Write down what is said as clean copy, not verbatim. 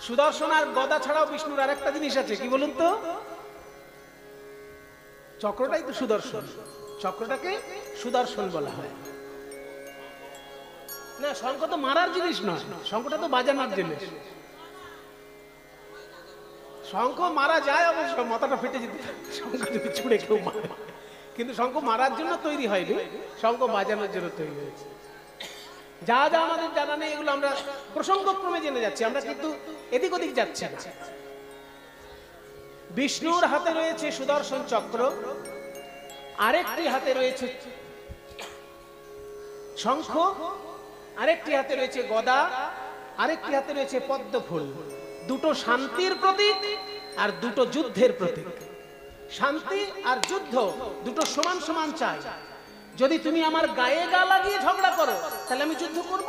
সুদর্শন আর গদা ছাড়াও বিষ্ণুর আরেকটা জিনিস আছে, কি বলুন তো? চক্রটাই তো সুদর্শন, চক্রটাকে সুদর্শন বলা হয়। না, শঙ্খ তো মারার জিনিস নয়, শঙ্খটা তো বাজানোর জিনিস। শঙ্খ মারা যায় অবশ্য, মাথাটা ফেটে যেতে শঙ্খ যদি ছুঁড়ে কেউ মারে, কিন্তু শঙ্খ মারার জন্য তৈরি হয়নি, শঙ্খ বাজানোর জন্য তৈরি হয়েছে। যা যা আমাদের জানা নেই এগুলো আমরা প্রসঙ্গক্রমে জেনে যাচ্ছি, আমরা কিন্তু এদিক ওদিক যাচ্ছি না। বিষ্ণুর হাতে রয়েছে সুদর্শন চক্র, আরেকটি হাতে রয়েছে শঙ্খ, আরেকটি হাতে রয়েছে গদা, আরেকটি হাতে রয়েছে পদ্ম ফুল। দুটো শান্তির প্রতীক আর দুটো যুদ্ধের প্রতীক। শান্তি আর যুদ্ধ দুটো সমান সমান চাই। যদি তুমি আমার গায়ে গা লাগিয়ে ঝগড়া করো তাহলে আমি যুদ্ধ করব,